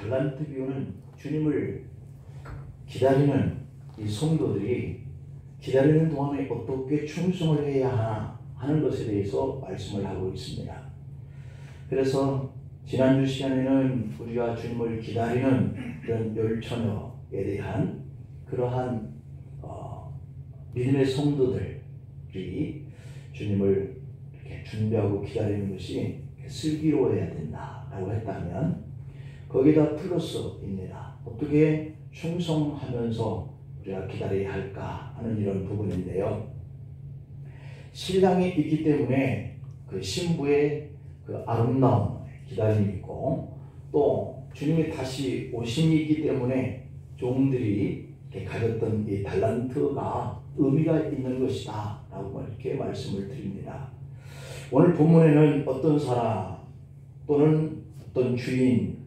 달란트 비유는 주님을 기다리는 이 성도들이 기다리는 동안에 어떻게 충성을 해야 하나 하는 것에 대해서 말씀을 하고 있습니다. 그래서 지난주 시간에는 우리가 주님을 기다리는 이런 열처녀에 대한 그러한 믿음의 성도들이 주님을 이렇게 준비하고 기다리는 것이 슬기로워야 된다라고 했다면 거기다 플러스입니다. 어떻게 충성하면서 우리가 기다려야 할까 하는 이런 부분인데요. 신랑이 있기 때문에 그 신부의 그 아름다운 기다림이 있고, 또 주님이 다시 오심이 있기 때문에 종들이 가졌던 이 달란트가 의미가 있는 것이다 라고 이렇게 말씀을 드립니다. 오늘 본문에는 어떤 사람 또는 어떤 주인이라고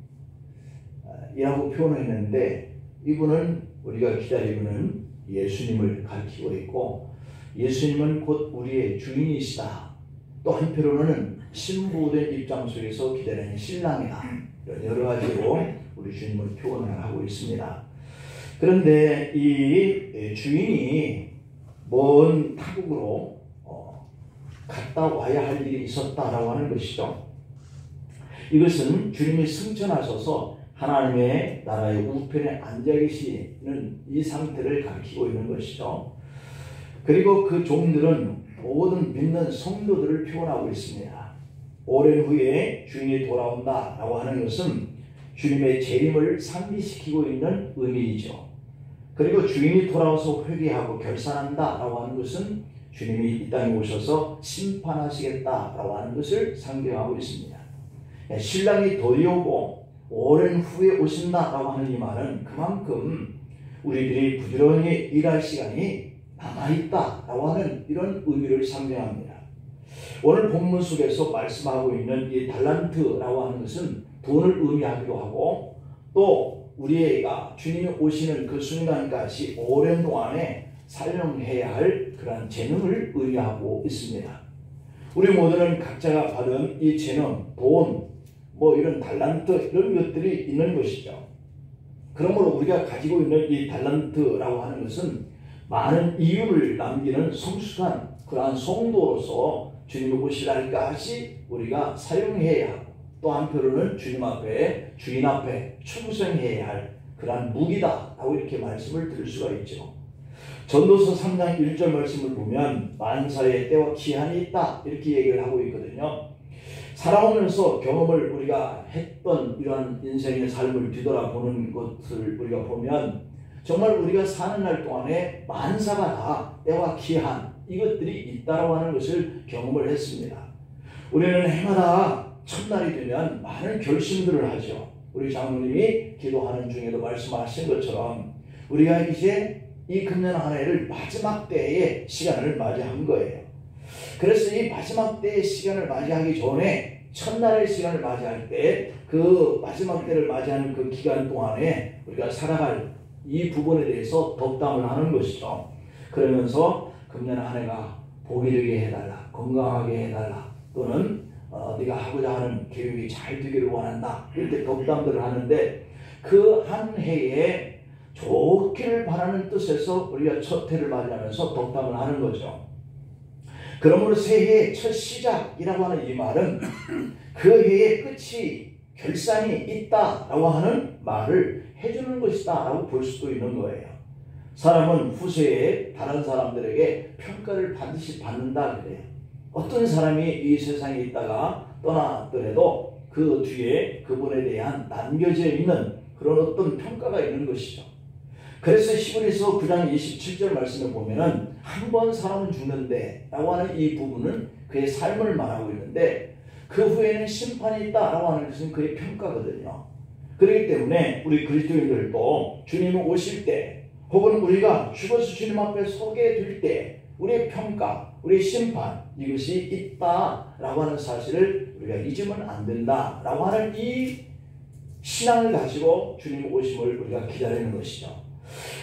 표현했는데, 이분은 우리가 기다리고는 예수님을 가리키고 있고, 예수님은 곧 우리의 주인이시다. 또 한편으로는 신부된 입장 속에서 기다리는 신랑이다. 이런 여러 가지로 우리 주님을 표현을 하고 있습니다. 그런데 이 주인이 먼 타국으로 갔다 와야 할 일이 있었다라고 하는 것이죠. 이것은 주님이 승천하셔서 하나님의 나라의 우편에 앉아 계시는 이 상태를 가리키고 있는 것이죠. 그리고 그 종들은 모든 믿는 성도들을 표현하고 있습니다. 오랜 후에 주인이 돌아온다라고 하는 것은 주님의 재림을 상기시키고 있는 의미이죠. 그리고 주인이 돌아와서 회개하고 결산한다라고 하는 것은 주님이 이 땅에 오셔서 심판하시겠다라고 하는 것을 상징하고 있습니다. 신랑이 더디 오고 오랜 후에 오신다라고 하는 이 말은 그만큼 우리들이 부지런히 일할 시간이 남아있다라고 하는 이런 의미를 상징합니다. 오늘 본문 속에서 말씀하고 있는 이 달란트라고 하는 것은 돈을 의미하기도 하고, 또 우리가 주님이 오시는 그 순간까지 오랜 동안에 사용해야 할 그런 재능을 의미하고 있습니다. 우리 모두는 각자가 받은 이 재능, 돈, 이런 달란트 이런 것들이 있는 것이죠. 그러므로 우리가 가지고 있는 이 달란트라고 하는 것은 많은 이유를 남기는 성숙한 그러한 성도로서 주님이 오실 날까지 우리가 사용해야 하고, 또 한편으로는 주님 앞에, 주인 앞에 충성해야 할 그러한 무기다 라고 이렇게 말씀을 드릴 수가 있죠. 전도서 3장 1절 말씀을 보면 만사의 때와 기한이 있다 이렇게 얘기를 하고 있거든요. 살아오면서 경험을 우리가 했던 이러한 인생의 삶을 뒤돌아보는 것을 우리가 보면 정말 우리가 사는 날 동안에 만사가 다 때와 기한 이것들이 있다고 하는 것을 경험을 했습니다. 우리는 해마다 첫날이 되면 많은 결심들을 하죠. 우리 장로님이 기도하는 중에도 말씀하신 것처럼 우리가 이제 이 금년 한 해를 마지막 때의 시간을 맞이한 거예요. 그래서 이 마지막 때의 시간을 맞이하기 전에 첫날의 시간을 맞이할 때 그 마지막 때를 맞이하는 그 기간 동안에 우리가 살아갈 이 부분에 대해서 덕담을 하는 것이죠. 그러면서 금년 한 해가 복이 되게 해달라, 건강하게 해달라, 또는 네가 하고자 하는 계획이 잘 되기를 원한다 이렇게 덕담들을 하는데, 그 한 해에 좋기를 바라는 뜻에서 우리가 첫 해를 맞이하면서 덕담을 하는 거죠. 그러므로 새해의 첫 시작이라고 하는 이 말은 그 해의 끝이 결산이 있다라고 하는 말을 해주는 것이다 라고 볼 수도 있는 거예요. 사람은 후세에 다른 사람들에게 평가를 반드시 받는다 그래요. 어떤 사람이 이 세상에 있다가 떠났더라도 그 뒤에 그분에 대한 남겨져 있는 그런 어떤 평가가 있는 것이죠. 그래서 히브리서 9장 27절 말씀을 보면은 한 번 사람은 죽는데 라고 하는 이 부분은 그의 삶을 말하고 있는데, 그 후에는 심판이 있다 라고 하는 것은 그의 평가거든요. 그렇기 때문에 우리 그리스도인들도 주님이 오실 때, 혹은 우리가 죽어서 주님 앞에 서게 될 때 우리의 평가, 우리의 심판 이것이 있다라고 하는 사실을 우리가 잊으면 안 된다라고 하는 이 신앙을 가지고 주님 오심을 우리가 기다리는 것이죠.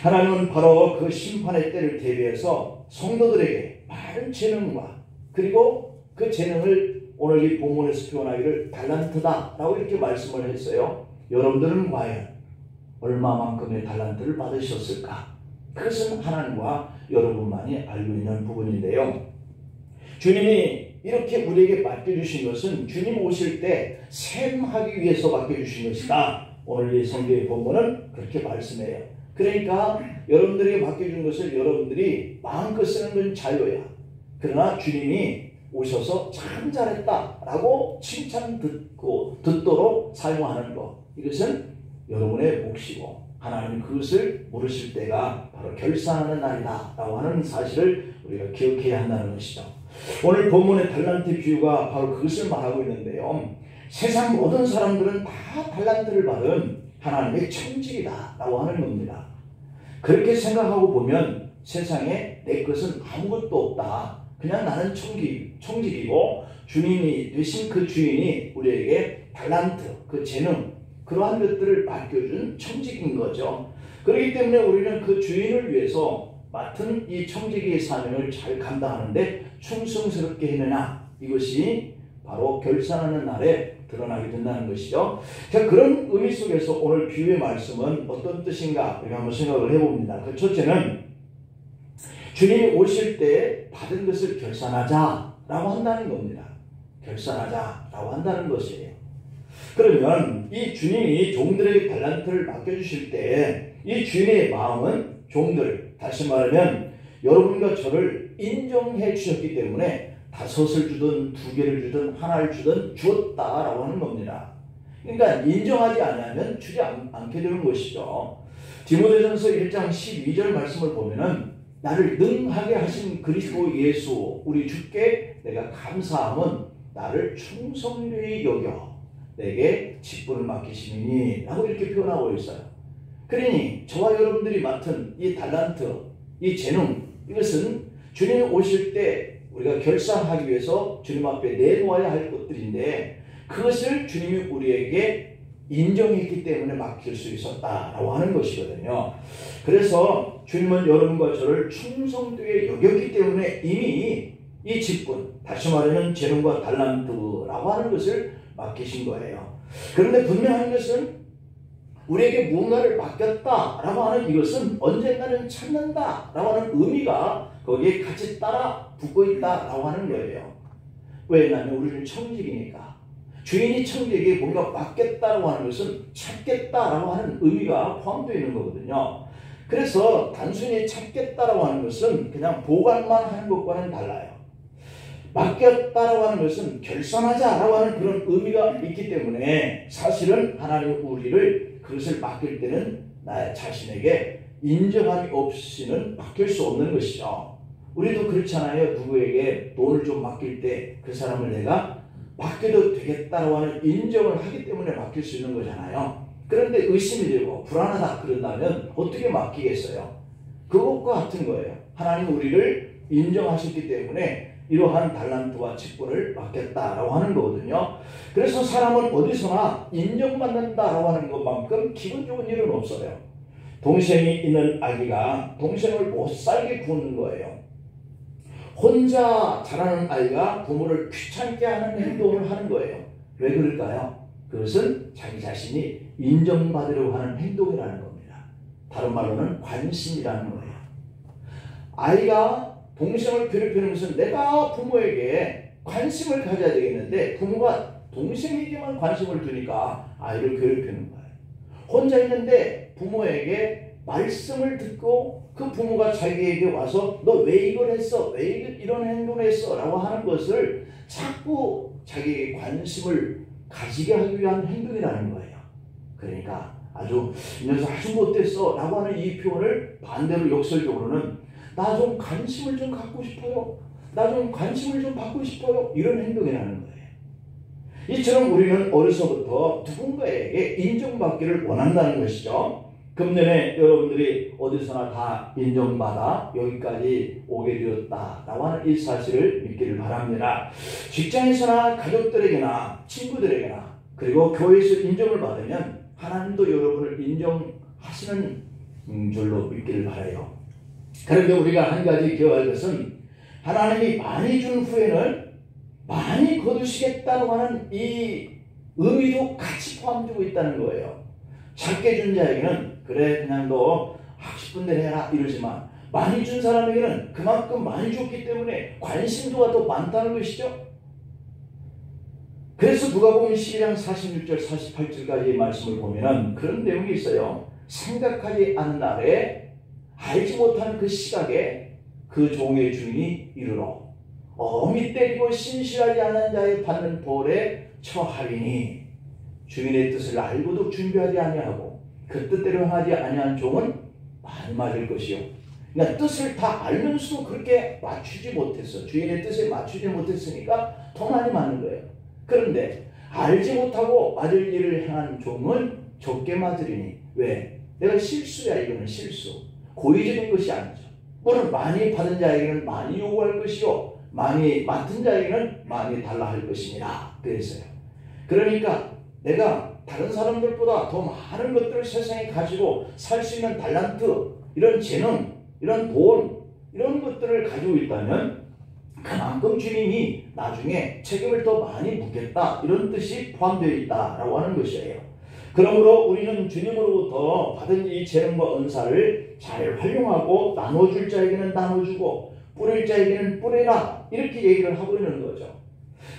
하나님은 바로 그 심판의 때를 대비해서 성도들에게 많은 재능과, 그리고 그 재능을 오늘 이 본문에서 표현하기를 달란트다 라고 이렇게 말씀을 했어요. 여러분들은 과연 얼마만큼의 달란트를 받으셨을까? 그것은 하나님과 여러분만이 알고 있는 부분인데요. 주님이 이렇게 우리에게 맡겨주신 것은 주님 오실 때 셈하기 위해서 맡겨주신 것이다. 오늘 이 성경의 본문은 그렇게 말씀해요. 그러니까 여러분들에게 맡겨준 것을 여러분들이 마음껏 쓰는 건 자유야. 그러나 주님이 오셔서 참 잘했다라고 칭찬 듣도록 사용하는 것, 이것은 여러분의 몫이고 하나님 그것을 물으실 때가 바로 결산하는 날이다 라고 하는 사실을 우리가 기억해야 한다는 것이죠. 오늘 본문의 달란트 비유가 바로 그것을 말하고 있는데요. 세상 모든 사람들은 다 달란트를 받은 하나님의 청직이다 라고 하는 겁니다. 그렇게 생각하고 보면 세상에 내 것은 아무것도 없다. 그냥 나는 청직이고 주님이 되신 그 주인이 우리에게 달란트, 그 재능, 그러한 것들을 맡겨준 청직인 거죠. 그렇기 때문에 우리는 그 주인을 위해서 맡은 이 청지기의 사명을 잘 감당하는데 충성스럽게 해내나, 이것이 바로 결산하는 날에 드러나게 된다는 것이죠. 자, 그런 의미 속에서 오늘 비유의 말씀은 어떤 뜻인가 우리가 한번 생각을 해봅니다. 그 첫째는 주님이 오실 때 받은 것을 결산하자라고 한다는 겁니다. 결산하자라고 한다는 것이에요. 그러면 이 주님이 종들에게 달란트를 맡겨주실 때 이 주인의 마음은 종들, 다시 말하면 여러분과 저를 인정해 주셨기 때문에 5을 주든 2개를 주든 하나를 주든 주었다라고 하는 겁니다. 그러니까 인정하지 않으면 주지 않게 되는 것이죠. 디모데전서 1장 12절 말씀을 보면은 나를 능하게 하신 그리스도 예수 우리 주께 내가 감사함은 나를 충성되이 여겨 내게 직분을 맡기시니 라고 이렇게 표현하고 있어요. 그러니 저와 여러분들이 맡은 이 달란트, 이 재능, 이것은 주님이 오실 때 우리가 결산하기 위해서 주님 앞에 내놓아야 할 것들인데 그것을 주님이 우리에게 인정했기 때문에 맡길 수 있었다라고 하는 것이거든요. 그래서 주님은 여러분과 저를 충성되게 여겼기 때문에 이미 이 직분, 다시 말하면 재능과 달란트라고 하는 것을 맡기신 거예요. 그런데 분명한 것은 우리에게 무언가를 맡겼다라고 하는 이것은 언젠가는 찾는다라고 하는 의미가 거기에 같이 따라 붙고 있다라고 하는 거예요. 왜냐하면 우리는 청직이니까. 주인이 청직에게 뭔가 맡겼다라고 하는 것은 찾겠다라고 하는 의미가 포함되어 있는 거거든요. 그래서 단순히 찾겠다라고 하는 것은 그냥 보관만 하는 것과는 달라요. 맡겼다라고 하는 것은 결산하자라고 하는 그런 의미가 있기 때문에 사실은 하나님 우리를 그것을 맡길 때는 나 자신에게 인정함이 없이는 맡길 수 없는 것이죠. 우리도 그렇잖아요. 누구에게 돈을 좀 맡길 때 그 사람을 내가 맡겨도 되겠다라고 하는 인정을 하기 때문에 맡길 수 있는 거잖아요. 그런데 의심이 되고 불안하다 그런다면 어떻게 맡기겠어요? 그것과 같은 거예요. 하나님 우리를 인정하셨기 때문에 이러한 달란트와 직분을 맡겼다라고 하는 거거든요. 그래서 사람은 어디서나 인정받는다라고 하는 것만큼 기분 좋은 일은 없어요. 동생이 있는 아기가 동생을 못 살게 구는 거예요. 혼자 자라는 아이가 부모를 귀찮게 하는 행동을 하는 거예요. 왜 그럴까요? 그것은 자기 자신이 인정받으려고 하는 행동이라는 겁니다. 다른 말로는 관심이라는 거예요. 아이가 동생을 괴롭히는 것은 내가 부모에게 관심을 가져야 되겠는데 부모가 동생에게만 관심을 두니까 아이를 괴롭히는 거예요. 혼자 있는데 부모에게 말씀을 듣고 그 부모가 자기에게 와서 너 왜 이걸 했어? 왜 이런 행동을 했어? 라고 하는 것을 자꾸 자기에게 관심을 가지게 하기 위한 행동이라는 거예요. 그러니까 아주 이 녀석 아주 못됐어 라고 하는 이 표현을 반대로 역설적으로는 나 좀 관심을 좀 갖고 싶어요. 나 좀 관심을 좀 받고 싶어요. 이런 행동이라는 거예요. 이처럼 우리는 어려서부터 누군가에게 인정받기를 원한다는 것이죠. 금년에 여러분들이 어디서나 다 인정받아 여기까지 오게 되었다라고 하는 이 사실을 믿기를 바랍니다. 직장에서나 가족들에게나 친구들에게나 그리고 교회에서 인정을 받으면 하나님도 여러분을 인정하시는 줄로 믿기를 바라요. 그런데 우리가 한 가지 기억할 것은 하나님이 많이 준 후에는 많이 거두시겠다고 하는 이 의미도 같이 포함되고 있다는 거예요. 작게 준 자에게는 그래 그냥 너 하고 싶은 대로 해라 이러지만, 많이 준 사람에게는 그만큼 많이 줬기 때문에 관심도가 더 많다는 것이죠. 그래서 누가복음 12장 46절 48절까지의 말씀을 보면은 그런 내용이 있어요. 생각하지 않은 날에 알지 못하는 그 시각에 그 종의 주인이 이르러 어미 때리고 신실하지 않은 자의 받는 벌에 처하리니, 주인의 뜻을 알고도 준비하지 아니하고 그 뜻대로 하지 아니한 종은 많이 맞을 것이요. 그러니까 뜻을 다 알면서도 그렇게 맞추지 못했어. 주인의 뜻에 맞추지 못했으니까 더 많이 맞는 거예요. 그런데 알지 못하고 맞을 일을 행한 종은 적게 맞으리니. 왜? 내가 실수야. 이거는 실수. 고의적인 것이 아니죠. 물론 많이 받은 자에게는 많이 요구할 것이요, 많이 맡은 자에게는 많이 달라 할 것입니다. 그랬어요. 그러니까 내가 다른 사람들보다 더 많은 것들을 세상에 가지고 살 수 있는 달란트, 이런 재능, 이런 돈, 이런 것들을 가지고 있다면 그만큼 주님이 나중에 책임을 더 많이 묻겠다, 이런 뜻이 포함되어 있다라고 하는 것이에요. 그러므로 우리는 주님으로부터 받은 이 재능과 은사를 잘 활용하고 나눠줄 자에게는 나눠주고 뿌릴 자에게는 뿌리라, 이렇게 얘기를 하고 있는 거죠.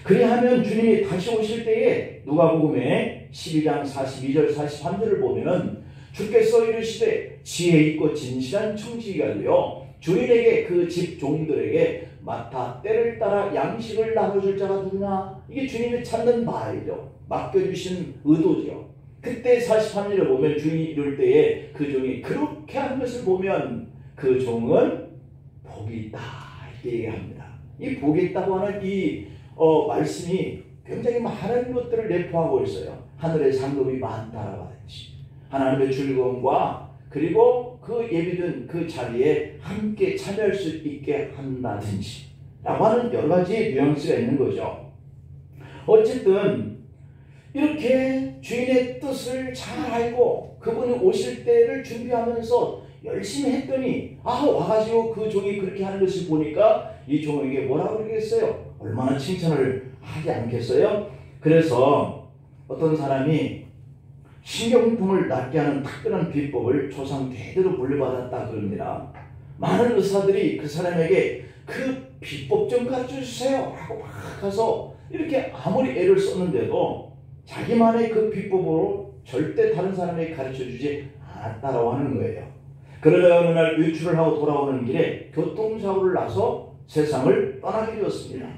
그리하면 주님이 다시 오실 때에 누가복음의 12장 42절 43절을 보면은 주께서 이르시되 지혜 있고 진실한 청지기가 되어 주인에게 그 집 종들에게 맡아 때를 따라 양식을 나눠줄 자가 누구냐? 이게 주님이 찾는 바이죠. 맡겨주신 의도죠. 그때 43절에 보면 주인이 이럴 때에 그 종이 그렇게 하는 것을 보면 그 종은 복이 있다, 이렇게 얘기합니다. 이 복이 있다고 하는 이 말씀이 굉장히 많은 것들을 내포하고 있어요. 하늘의 상급이 많다라고 하든지, 하나님의 즐거움과 그리고 그 예비된 그 자리에 함께 참여할 수 있게 한다든지 라고 하는 여러 가지 뉘앙스가 있는 거죠. 어쨌든 이렇게 주인의 뜻을 잘 알고 그분이 오실 때를 준비하면서 열심히 했더니 와가지고 그 종이 그렇게 하는 것을 보니까 이 종에게 뭐라고 그러겠어요? 얼마나 칭찬을 하지 않겠어요? 그래서 어떤 사람이 신경통을 낫게 하는 특별한 비법을 조상 대대로 물려받았다 그럽니다. 많은 의사들이 그 사람에게 그 비법 좀 가르쳐 주세요 라고 막 가서 이렇게 아무리 애를 썼는데도 자기만의 그 비법으로 절대 다른 사람에게 가르쳐 주지 않았다라고 하는 거예요. 그러다가 어느 날 외출을 하고 돌아오는 길에 교통사고를 나서 세상을 떠나게 되었습니다.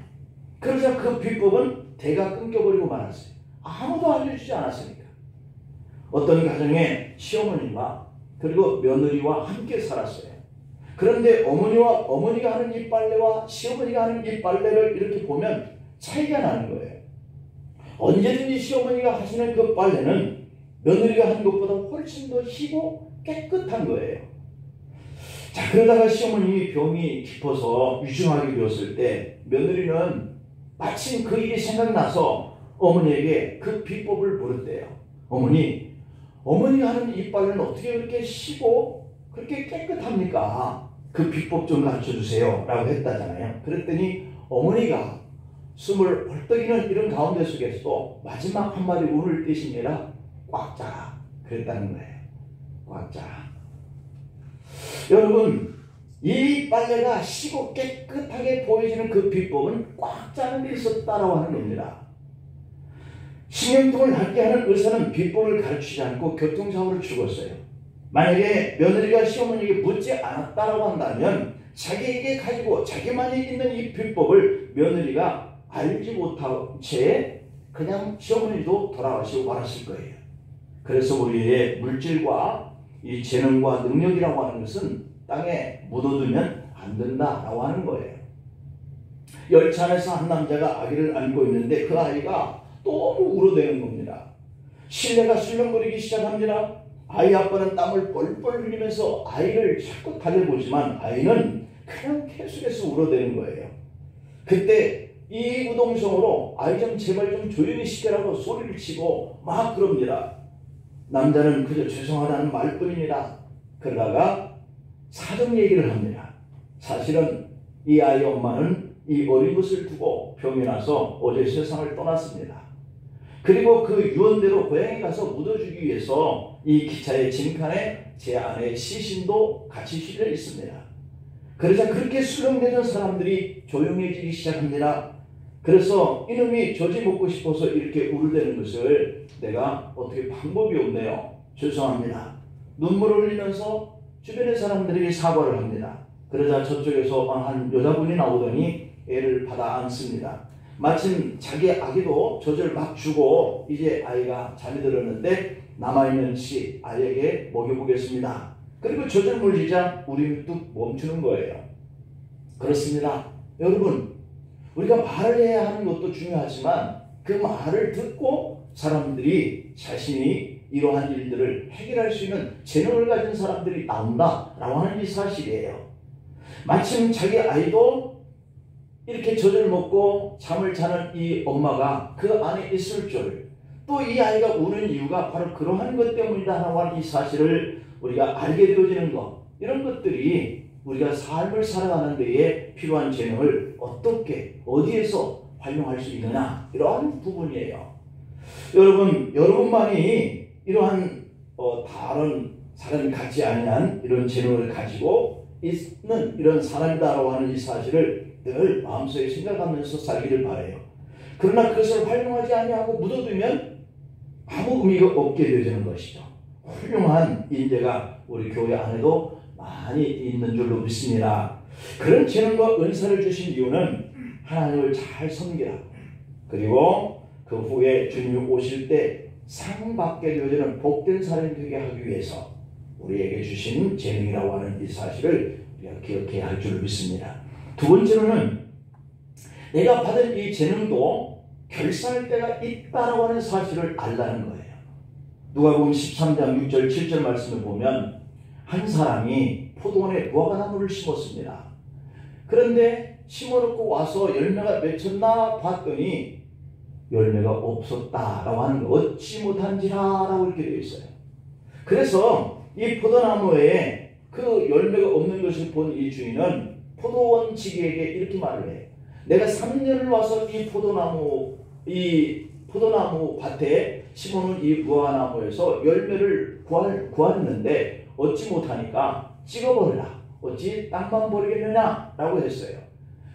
그러자 그 비법은 대가 끊겨버리고 말았어요. 아무도 알려주지 않았으니까. 어떤 가정에 시어머니와 그리고 며느리와 함께 살았어요. 그런데 어머니가 하는 이 빨래와 시어머니가 하는 이 빨래를 이렇게 보면 차이가 나는 거예요. 언제든지 시어머니가 하시는 그 빨래는 며느리가 하는 것보다 훨씬 더 희고 깨끗한 거예요. 자, 그러다가 시어머님이 병이 깊어서 유증하게 되었을 때 며느리는 마침 그 일이 생각나서 어머니에게 그 비법을 물었대요. 어머니가 하는 이 빨래는 어떻게 그렇게 희고 그렇게 깨끗합니까? 그 비법 좀 가르쳐 주세요 라고 했다잖아요. 그랬더니 어머니가 숨을 헐떡이는 이런 가운데 속에서도 마지막 한마디 운을 떼시니라 꽉 짜라 그랬다는 거예요. 꽉 짜라. 여러분, 이 빨래가 희고 깨끗하게 보여지는 그 비법은 꽉 짜는 데 있었다라고 하는 겁니다. 신경통을 낫게 하는 의사는 비법을 가르치지 않고 교통사고를 죽었어요. 만약에 며느리가 시어머니에게 묻지 않았다라고 한다면 자기에게 가지고 자기만이 있는 이 비법을 며느리가 알지 못한 채 그냥 시어머니도 돌아가시고 말았을 거예요. 그래서 우리의 물질과 이 재능과 능력이라고 하는 것은 땅에 묻어두면 안 된다라고 하는 거예요. 열차 안에서 한 남자가 아기를 안고 있는데 그 아이가 너무 울어대는 겁니다. 실내가 술렁거리기 시작합니다. 아이 아빠는 땀을 뻘뻘 흘리면서 아이를 자꾸 달래보지만 아이는 그냥 계속해서 울어대는 거예요. 그때 이 우동성으로 아이 좀 제발 좀 조용히 시켜라고 소리를 치고 막 그럽니다. 남자는 그저 죄송하다는 말뿐입니다. 그러다가 사정 얘기를 합니다. 사실은 이 아이 엄마는 이 어린 것을 두고 병이 나서 어제 세상을 떠났습니다. 그리고 그 유언대로 고향에 가서 묻어주기 위해서 이 기차의 짐칸에 제 안에 시신도 같이 실려 있습니다. 그러자 그렇게 술렁대던 사람들이 조용해지기 시작합니다. 그래서 이놈이 저지 먹고 싶어서 이렇게 울대는 것을 내가 어떻게 방법이 없네요. 죄송합니다. 눈물을 흘리면서 주변의 사람들에게 사과를 합니다. 그러자 저쪽에서 한 여자분이 나오더니 애를 받아 안습니다. 마침 자기 아기도 젖을 막 주고 이제 아이가 잠이 들었는데 남아있는 씨 아이에게 먹여보겠습니다. 그리고 젖을 물리자 울음이 뚝 멈추는 거예요. 그렇습니다. 여러분, 우리가 말을 해야 하는 것도 중요하지만 그 말을 듣고 사람들이 자신이 이러한 일들을 해결할 수 있는 재능을 가진 사람들이 나온다라고 하는 이 사실이에요. 마침 자기 아이도 이렇게 젖을 먹고 잠을 자는 이 엄마가 그 안에 있을 줄, 또 이 아이가 우는 이유가 바로 그러한 것 때문이다라고 하는 이 사실을 우리가 알게 되어지는 것, 이런 것들이 우리가 삶을 살아가는 데에 필요한 재능을 어떻게 어디에서 활용할 수 있느냐, 이러한 부분이에요. 여러분만이 이러한 다른 사람이 갖지 아니한 이런 재능을 가지고 있는 이런 사람이다라고 하는 이 사실을 늘 마음속에 생각하면서 살기를 바라요. 그러나 그것을 활용하지 아니하고 묻어두면 아무 의미가 없게 되어지는 것이죠. 훌륭한 인재가 우리 교회 안에도 많이 있는 줄로 믿습니다. 그런 재능과 은사를 주신 이유는 하나님을 잘 섬기라, 그리고 그 후에 주님이 오실 때 상 받게 되어지는 복된 사람이 되게 하기 위해서 우리에게 주신 재능이라고 하는 이 사실을 우리가 기억해야 할 줄 믿습니다. 두 번째로는 내가 받은 이 재능도 결산할 때가 있다라고 하는 사실을 알라는 거예요. 누가복음 13장 6절 7절 말씀을 보면 한 사람이 포도원에 무화과나무를 심었습니다. 그런데 심어놓고 와서 열매가 맺혔나 봤더니 열매가 없었다라고 하는 거, 얻지 못한지라라고 이렇게 되어 있어요. 그래서 이 포도나무에 그 열매가 없는 것을 본 이 주인은 포도원 지기에게 이렇게 말을 해요. 내가 3년을 와서 이 포도나무 밭에 심어놓은 이 무화과나무에서 열매를 구하는데 얻지 못하니까 찍어버리라. 어찌 땅만 버리겠느냐? 라고 했어요.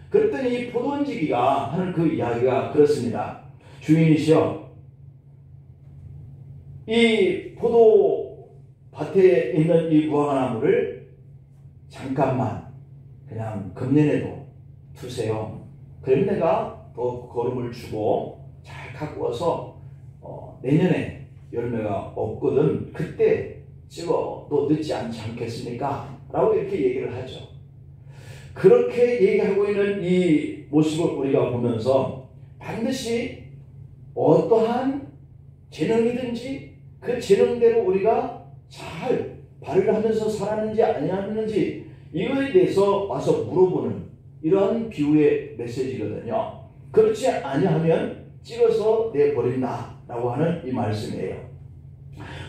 그랬더니 이 포도원지기가 하는 그 이야기가 그렇습니다. 주인이시여, 이 포도밭에 있는 이 무화과나무를 잠깐만 그냥 금년에도 두세요. 그럼 내가 더 거름을 주고 잘 갖고 와서 내년에 열매가 없거든 그때 찍어도 늦지 않겠습니까? 라고 이렇게 얘기를 하죠. 그렇게 얘기하고 있는 이 모습을 우리가 보면서 반드시 어떠한 재능이든지 그 재능대로 우리가 잘 발휘하면서 살았는지 아니었는지 이거에 대해서 와서 물어보는 이러한 비유의 메시지거든요. 그렇지 아니하면 찍어서 내버린다 라고 하는 이 말씀이에요.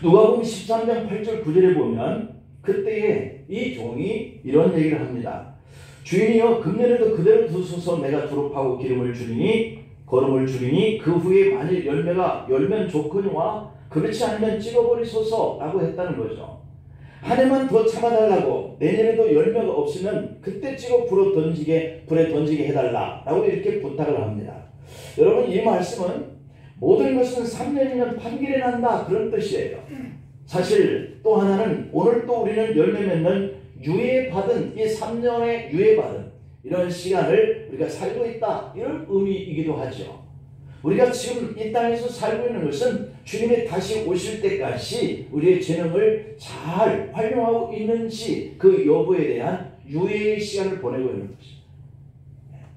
누가복음 13장 8절 9절에 보면 그때에 이 종이 이런 얘기를 합니다. 주인이여, 금년에도 그대로 두소서. 내가 두릅하고 기름을 주리니 거름을 주리니 그 후에 만일 열매가 열면 좋거니와 그렇지 않으면 찍어버리소서 라고 했다는 거죠. 한 해만 더 참아달라고, 내년에도 열매가 없으면 그때 찍어 불에 던지게 해달라 라고 이렇게 부탁을 합니다. 여러분, 이 말씀은 모든 것은 3년이면 판결이 난다 그런 뜻이에요. 사실 또 하나는 오늘 또 우리는 열매 맺는 유예받은 이 3년의 유예받은 이런 시간을 우리가 살고 있다, 이런 의미이기도 하죠. 우리가 지금 이 땅에서 살고 있는 것은 주님이 다시 오실 때까지 우리의 재능을 잘 활용하고 있는지 그 여부에 대한 유예의 시간을 보내고 있는 것입니다.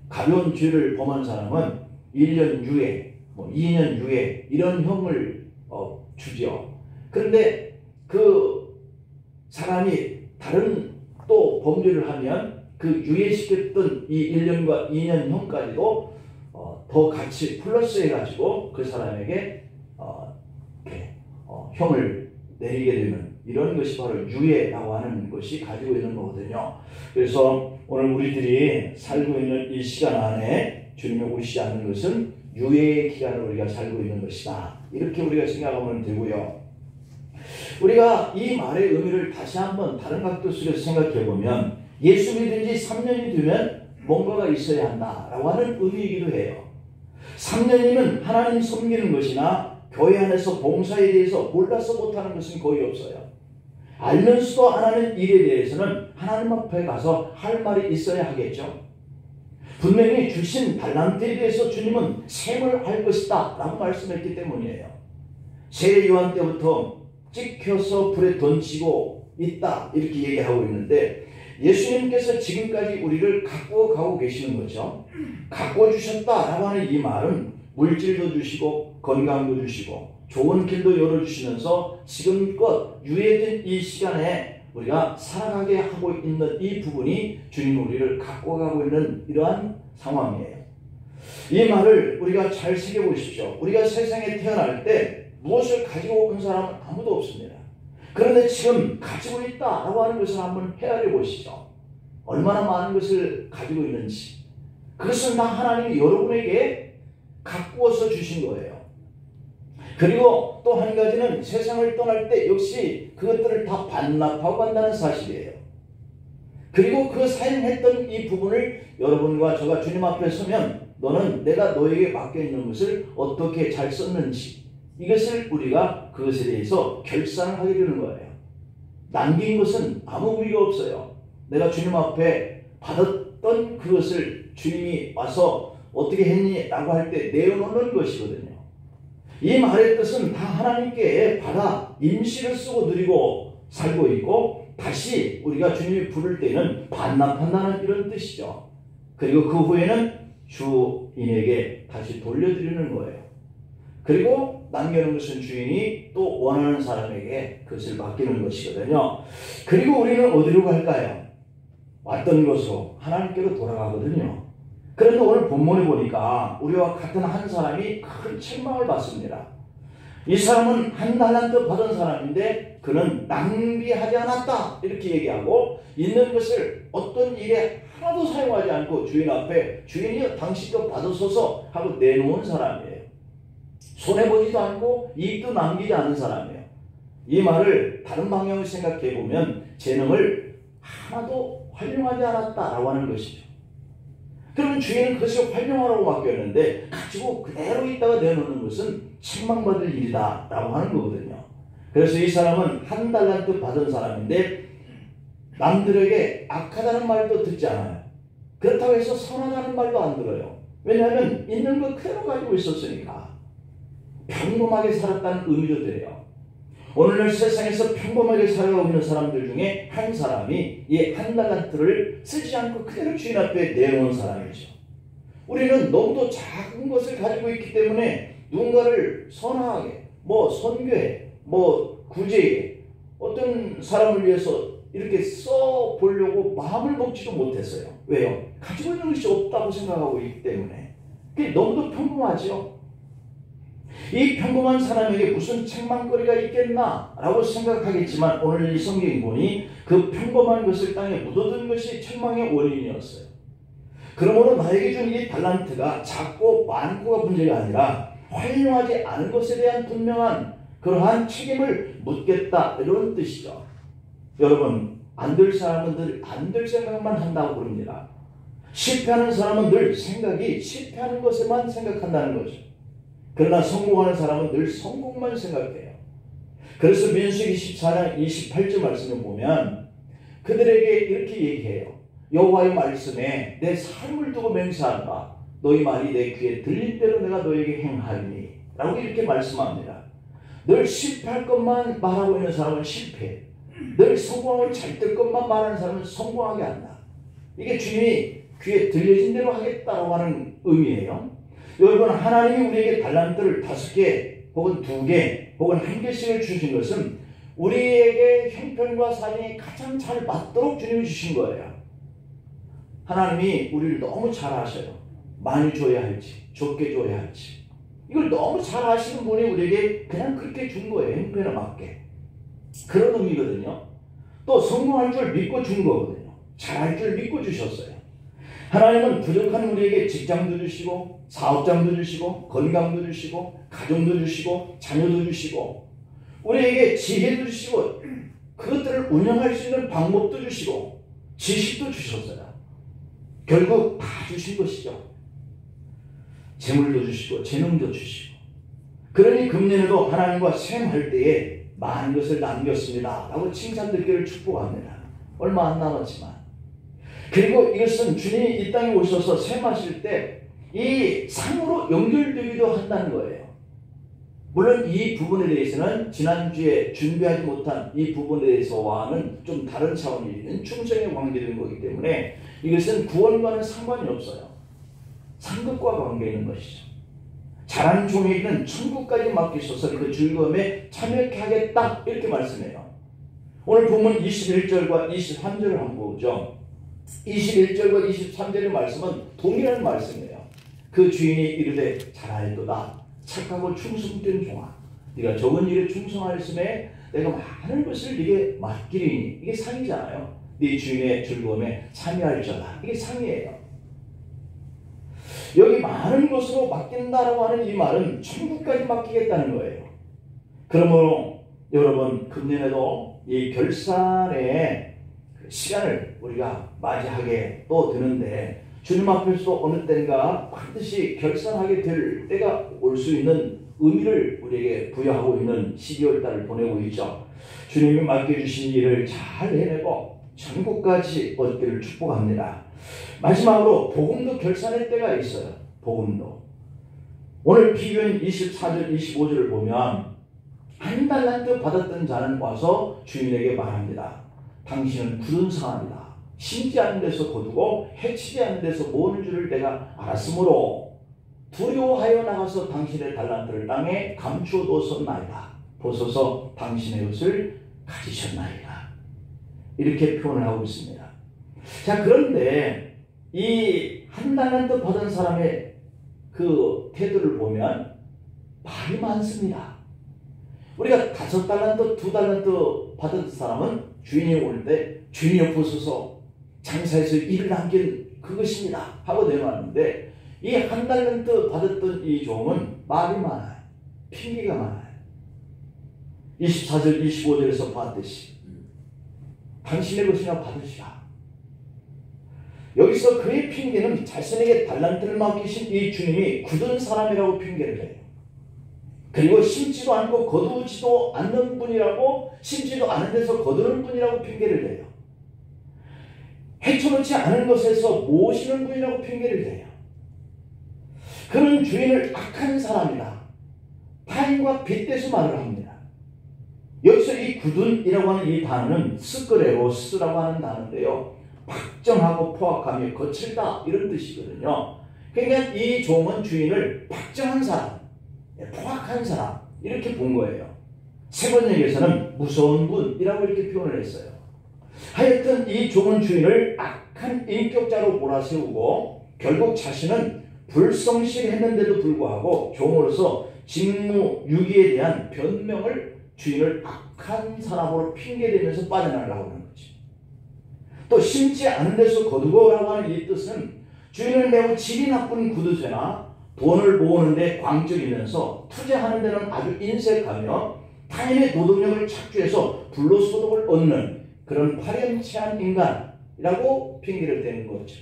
가벼운 죄를 범한 사람은 1년 유예, 2년 유예 이런 형을 주죠. 그런데 그 사람이 다른 또 범죄를 하면 그 유예시켰던 이 1년과 2년 형까지도 더 같이 플러스 해가지고 그 사람에게 형을 내리게 되는 이런 것이 바로 유예라고 하는 것이 가지고 있는 거거든요. 그래서 오늘 우리들이 살고 있는 이 시간 안에 주님이 오시지 않는 것은 유예의 기간을 우리가 살고 있는 것이다, 이렇게 우리가 생각하면 되고요. 우리가 이 말의 의미를 다시 한번 다른 각도 속에서 생각해 보면 예수 믿은 지 3년이 되면 뭔가가 있어야 한다라고 하는 의미이기도 해요. 3년이면 하나님 섬기는 것이나 교회 안에서 봉사에 대해서 몰라서 못하는 것은 거의 없어요. 알면서도 안 하는 일에 대해서는 하나님 앞에 가서 할 말이 있어야 하겠죠. 분명히 주신 달란트에 대해서 주님은 셈을 할 것이다 라고 말씀했기 때문이에요. 세례 요한 때부터 찍혀서 불에 던지고 있다 이렇게 얘기하고 있는데 예수님께서 지금까지 우리를 가꾸어 가고 계시는 거죠. 가꾸어 주셨다라고 하는 이 말은 물질도 주시고 건강도 주시고 좋은 길도 열어주시면서 지금껏 유예된 이 시간에 우리가 살아가게 하고 있는 이 부분이 주님 우리를 가꾸어 가고 있는 이러한 상황이에요. 이 말을 우리가 잘 새겨보십시오. 우리가 세상에 태어날 때 무엇을 가지고 온 사람은 아무도 없습니다. 그런데 지금 가지고 있다라고 하는 것을 한번 헤아려 보시죠. 얼마나 많은 것을 가지고 있는지. 그것은 다 하나님이 여러분에게 가꾸어서 주신 거예요. 그리고 또 한 가지는 세상을 떠날 때 역시 그것들을 다 반납하고 간다는 사실이에요. 그리고 그 사용했던 이 부분을 여러분과 저가 주님 앞에 서면 너는 내가 너에게 맡겨있는 것을 어떻게 잘 썼는지 이것을 우리가 그것에 대해서 결산하게 되는 거예요. 남긴 것은 아무 의미가 없어요. 내가 주님 앞에 받았던 그것을 주님이 와서 어떻게 했니? 라고 할 때 내어놓는 것이거든요. 이 말의 뜻은 다 하나님께 받아 임시를 쓰고 누리고 살고 있고 다시 우리가 주님이 부를 때는 반납한다는 이런 뜻이죠. 그리고 그 후에는 주인에게 다시 돌려드리는 거예요. 그리고 남겨놓은 것은 주인이 또 원하는 사람에게 그것을 맡기는 것이거든요. 그리고 우리는 어디로 갈까요? 왔던 곳으로 하나님께로 돌아가거든요. 그런데 오늘 본문에 보니까 우리와 같은 한 사람이 큰 책망을 받습니다. 이 사람은 한 달란트 받은 사람인데 그는 낭비하지 않았다 이렇게 얘기하고 있는 것을 어떤 일에 하나도 사용하지 않고 주인 앞에 주인이여 당신도 받으소서 하고 내놓은 사람이에요. 손해보지도 않고 이익도 남기지 않은 사람이에요. 이 말을 다른 방향으로 생각해 보면 재능을 하나도 활용하지 않았다라고 하는 것이죠. 그러면 주인은 그것을 활용하라고 맡겼는데 가지고 그대로 있다가 내놓는 것은 책망받을 일이다 라고 하는 거거든요. 그래서 이 사람은 한 달란트 받은 사람인데 남들에게 악하다는 말도 듣지 않아요. 그렇다고 해서 선하다는 말도 안 들어요. 왜냐하면 있는 거 그대로 가지고 있었으니까. 평범하게 살았다는 의미도 돼요. 오늘날 세상에서 평범하게 살아가고 있는 사람들 중에 한 사람이 이 한 달란트를 쓰지 않고 그대로 주인 앞에 내놓은 사람이죠. 우리는 너무도 작은 것을 가지고 있기 때문에 누군가를 선하게, 선교에, 구제에 어떤 사람을 위해서 이렇게 써보려고 마음을 먹지도 못했어요. 왜요? 가지고 있는 것이 없다고 생각하고 있기 때문에. 그게 너무도 평범하죠. 이 평범한 사람에게 무슨 책망거리가 있겠나 라고 생각하겠지만 오늘 이 성경이 보니 그 평범한 것을 땅에 묻어둔 것이 책망의 원인이었어요. 그러므로 나에게 준 이 달란트가 작고 많고가 문제가 아니라 활용하지 않은 것에 대한 분명한 그러한 책임을 묻겠다 이런 뜻이죠. 여러분 안 될 사람은 늘 안 될 생각만 한다고 그럽니다. 실패하는 사람은 늘 생각이 실패하는 것에만 생각한다는 거죠. 그러나 성공하는 사람은 늘 성공만 생각해요. 그래서 민수기 14장 28절 말씀을 보면 그들에게 이렇게 얘기해요. 여호와의 말씀에 내 삶을 두고 맹세한다. 너희 말이 내 귀에 들릴 대로 내가 너에게 행하리니 라고 이렇게 말씀합니다. 늘 실패할 것만 말하고 있는 사람은 실패해. 늘 성공하고 잘 될 것만 말하는 사람은 성공하게 한다. 이게 주님이 귀에 들려진 대로 하겠다고 하는 의미예요. 여러분 하나님이 우리에게 달란트를 5개 혹은 2개 혹은 1개씩을 주신 것은 우리에게 형편과 사정이 가장 잘 맞도록 주님이 주신 거예요. 하나님이 우리를 너무 잘 아셔요. 많이 줘야 할지 적게 줘야 할지 이걸 너무 잘 아시는 분이 우리에게 그냥 그렇게 준 거예요. 형편에 맞게. 그런 의미거든요. 또 성공할 줄 믿고 준 거거든요. 잘할 줄 믿고 주셨어요. 하나님은 부족한 우리에게 직장도 주시고 사업장도 주시고 건강도 주시고 가정도 주시고 자녀도 주시고 우리에게 지혜도 주시고 그것들을 운영할 수 있는 방법도 주시고 지식도 주셨어요. 결국 다 주신 것이죠. 재물도 주시고 재능도 주시고. 그러니 금년에도 하나님과 셈할 때에 많은 것을 남겼습니다 라고 칭찬 듣기를 축복합니다. 얼마 안 남았지만. 그리고 이것은 주님이 이 땅에 오셔서 셈하실 때 이 상으로 연결되기도 한다는 거예요. 물론 이 부분에 대해서는 지난주에 준비하지 못한 이 부분에 대해서와는 좀 다른 차원이 있는 충성에 관계된 거기 때문에 이것은 구원과는 상관이 없어요. 상급과 관계 있는 것이죠. 잘하는 종에게는 천국까지 맡기셔서 그 즐거움에 참여케 하겠다 이렇게 말씀해요. 오늘 보면 21절과 23절을 한번 보죠. 21절과 23절의 말씀은 동일한 말씀이에요. 그 주인이 이르되 잘하였도다 착하고 충성된 종아 네가 적은 일에 충성하였음에 내가 많은 것을 네게 맡기리니 이게 상이잖아요. 네 주인의 즐거움에 참여할지어다 이게 상이에요. 여기 많은 것으로 맡긴다라고 하는 이 말은 천국까지 맡기겠다는 거예요. 그러므로 여러분 금년에도 이 결산의 시간을 우리가 맞이하게 또 되는데 주님 앞에서 어느 때인가 반드시 결산하게 될 때가 올 수 있는 의미를 우리에게 부여하고 있는 12월 달을 보내고 있죠. 주님이 맡겨주신 일을 잘 해내고 천국까지 얻기를 축복합니다. 마지막으로 복음도 결산할 때가 있어요. 복음도. 오늘 비교인 24절 25절을 보면 한 달란트 받았던 자는 와서 주인에게 말합니다. 당신은 굳은 사람이다. 심지 않은 데서 거두고 해치지 않은 데서 모으는 줄을 내가 알았으므로 두려워하여 나가서 당신의 달란트를 땅에 감추어 두었나이다. 보소서 당신의 것을 가지셨나이다. 이렇게 표현을 하고 있습니다. 자, 그런데 이 한 달란트 받은 사람의 그 태도를 보면 말이 많습니다. 우리가 5달란트, 2달란트 받은 사람은 주인이 올 때 주인이 보소서 장사에서 일을 남긴 그것입니다 하고 내놓았는데 이 한 달란트 받았던 이 종은 말이 많아요. 핑계가 많아요. 24절 25절에서 봤듯이 당신의 것이나 받으시라. 여기서 그의 핑계는 자신에게 달란트를 맡기신 이 주님이 굳은 사람이라고 핑계를 해요. 그리고 심지도 않고 거두지도 않는 분이라고, 심지도 않은 데서 거두는 분이라고 핑계를 해요. 해쳐놓지 않은 것에서 모시는 분이라고 핑계를 대요. 그는 주인을 악한 사람이다. 타인과 빗대서 말을 합니다. 여기서 이 굳은이라고 하는 이 단어는 스크레로스라고 하는 단어인데요. 박정하고 포악하며 거칠다 이런 뜻이거든요. 그러니까 이 종은 주인을 박정한 사람, 포악한 사람 이렇게 본 거예요. 세번역에서는 무서운 분이라고 이렇게 표현을 했어요. 하여튼 이 종은 주인을 악한 인격자로 몰아세우고 결국 자신은 불성실했는데도 불구하고 종으로서 직무 유기에 대한 변명을 주인을 악한 사람으로 핑계대면서 빠져나가려고 하는 거지. 또 심지 않은 데서 거두고라고 하는 이 뜻은 주인을 매우 질이 나쁜 구두쇠나 돈을 모으는데 광적이면서 투자하는 데는 아주 인색하며 타인의 노동력을 착취해서 불로소득을 얻는 그런 파렴치한 인간이라고 핑계를 대는 거죠.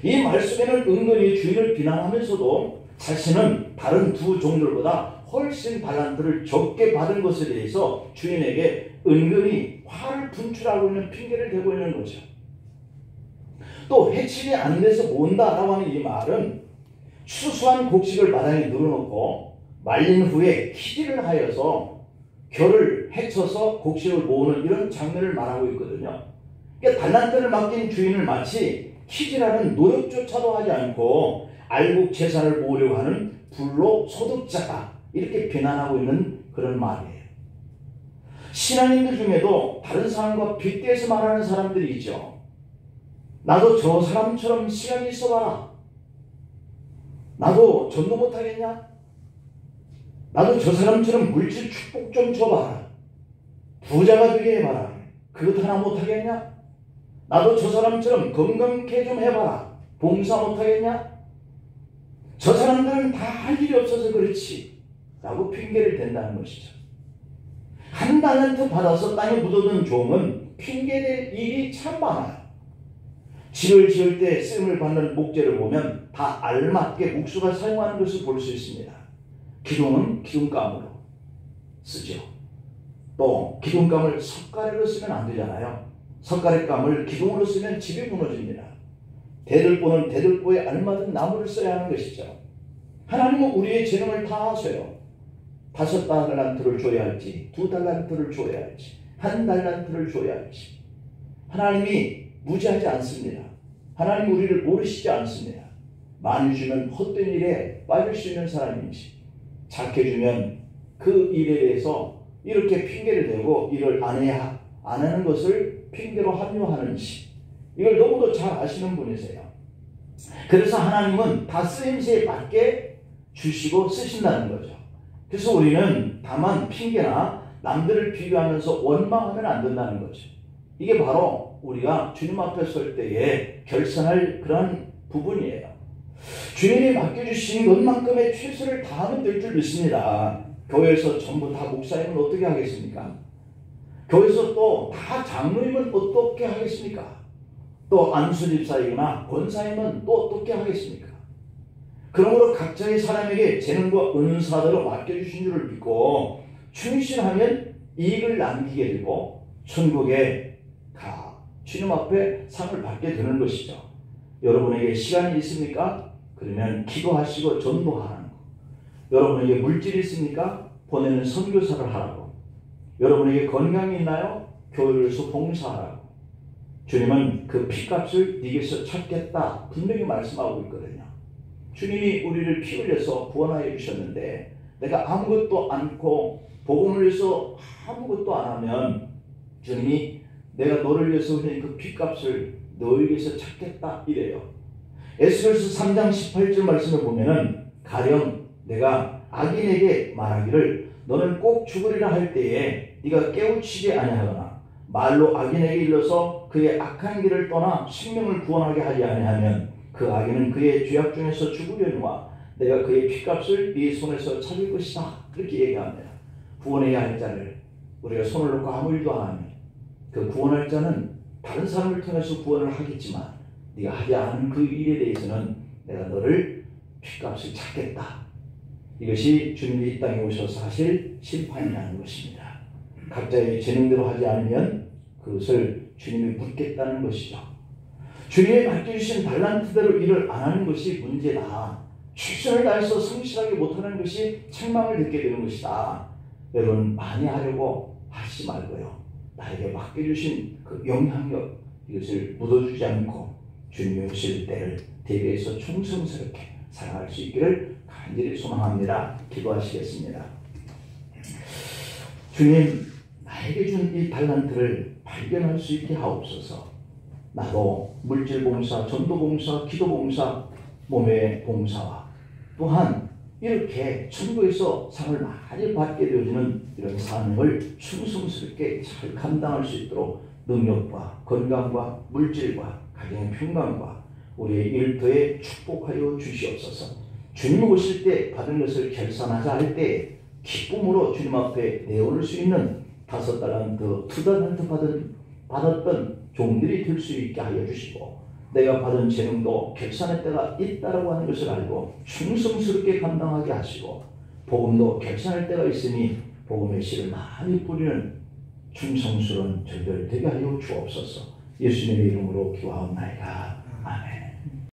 이 말씀에는 은근히 주인을 비난하면서도 자신은 다른 두 종들보다 훨씬 달란트를 적게 받은 것에 대해서 주인에게 은근히 화를 분출하고 있는 핑계를 대고 있는 거죠. 또 해치지 않은 데서 모은다라고 하는 이 말은 수수한 곡식을 마당에 늘어놓고 말린 후에 키질을 하여서 결을 해쳐서 곡식을 모으는 이런 장면을 말하고 있거든요. 그러니까 달란트를 맡긴 주인을 마치 키질하는 노력조차도 하지 않고 알곡 재산을 모으려고 하는 불로소득자다 이렇게 비난하고 있는 그런 말이에요. 신앙인들 중에도 다른 사람과 빗대서 말하는 사람들이 있죠. 나도 저 사람처럼 시간이 있어봐라. 나도 전도 못하겠냐? 나도 저 사람처럼 물질 축복 좀 줘봐라. 부자가 되게 해봐라. 그것 하나 못하겠냐? 나도 저 사람처럼 건강케 좀 해봐라. 봉사 못하겠냐? 저 사람들은 다 할 일이 없어서 그렇지 라고 핑계를 댄다는 것이죠. 한 달란트 받아서 땅에 묻어둔 종은 핑계댈 일이 참 많아요. 집을 지을 때 쓰임을 받는 목재를 보면 다 알맞게 목수가 사용하는 것을 볼 수 있습니다. 기둥은 기둥감으로 쓰죠. 또 기둥감을 석가래로 쓰면 안 되잖아요. 석가래감을 기둥으로 쓰면 집이 무너집니다. 대들보는 대들보에 알맞은 나무를 써야 하는 것이죠. 하나님은 우리의 재능을 다 아세요. 5달란트를 줘야 할지, 2달란트를 줘야 할지, 1달란트를 줘야 할지. 하나님이 무지하지 않습니다. 하나님 우리를 모르시지 않습니다. 많이 주면 헛된 일에 빠질 수 있는 사람인지, 작게 주면 그 일에 대해서 이렇게 핑계를 대고 일을 안 하는 것을 핑계로 합리화하는지, 이걸 너무도 잘 아시는 분이세요. 그래서 하나님은 다 쓰임새에 맞게 주시고 쓰신다는 거죠. 그래서 우리는 다만 핑계나 남들을 비교하면서 원망하면 안 된다는 거죠. 이게 바로 우리가 주님 앞에 설 때에 결산할 그런 부분이에요. 주님이 맡겨주신 것만큼의 최선을 다하면 될 줄 믿습니다. 교회에서 전부 다 목사님은 어떻게 하겠습니까? 교회에서 또 다 장로님은 어떻게 하겠습니까? 또 안수집사이거나 권사님은 또 어떻게 하겠습니까? 그러므로 각자의 사람에게 재능과 은사대로 맡겨주신 줄을 믿고 충실하면 이익을 남기게 되고 천국에 가 주님 앞에 상을 받게 되는 것이죠. 여러분에게 시간이 있습니까? 그러면 기도하시고 전도하라는 거. 여러분에게 물질이 있습니까? 보내는 선교사를 하라고. 여러분에게 건강이 있나요? 교회에서 봉사하라고. 주님은 그 피값을 네게서 찾겠다 분명히 말씀하고 있거든요. 주님이 우리를 피 흘려서 구원하여 주셨는데 내가 아무것도 않고 복음을 위해서 아무것도 안 하면 주님이 내가 너를 위해서 흘린 그 피값을 너에게서 찾겠다 이래요. 에스겔서 3장 18절 말씀을 보면은 가령 내가 악인에게 말하기를 너는 꼭 죽으리라 할 때에 네가 깨우치지 아니하거나 말로 악인에게 일러서 그의 악한 길을 떠나 생명을 구원하게 하지 아니하면 그 악인은 그의 죄악 중에서 죽으려니와 내가 그의 피값을 네 손에서 찾을 것이다. 그렇게 얘기합니다. 구원해야 할 자를 우리가 손을 놓고 아무 일도 안 하면 그 구원할 자는 다른 사람을 통해서 구원을 하겠지만 네가 하지 않은 그 일에 대해서는 내가 너를 피값을 찾겠다. 이것이 주님이 이 땅에 오셔서 하실 심판이라는 것입니다. 각자의 재능대로 하지 않으면 그것을 주님이 묻겠다는 것이죠. 주님이 맡겨주신 달란트대로 일을 안 하는 것이 문제다. 최선을 다해서 성실하게 못하는 것이 책망을 듣게 되는 것이다. 여러분 많이 하려고 하지 말고요. 나에게 맡겨주신 그 영향력 이것을 묻어주지 않고 주님이 오실 때를 대비해서 충성스럽게 살아갈 수 있기를 간절히 소망합니다. 기도하시겠습니다. 주님 나에게 준 이 달란트를 발견할 수 있게 하옵소서. 나도 물질봉사, 전도봉사, 기도봉사, 몸의 봉사와 또한 이렇게 천국에서 상을 많이 받게 되어지는 이런 사명을 충성스럽게 잘 감당할 수 있도록 능력과 건강과 물질과 가정의 평강과 우리의 일터에 축복하여 주시옵소서. 주님 오실 때 받은 것을 결산하자 할 때 기쁨으로 주님 앞에 내올 수 있는 5달란트, 2달란트 받았던 종들이 될 수 있게 하여 주시고 내가 받은 재능도 결산의 때가 있다라고 하는 것을 알고 충성스럽게 감당하게 하시고 복음도 결산할 때가 있으니 복음의 씨를 많이 뿌리는 충성스러운 저희들 되게 하여 주옵소서. 예수님의 이름으로 기도하옵나이다. 아멘.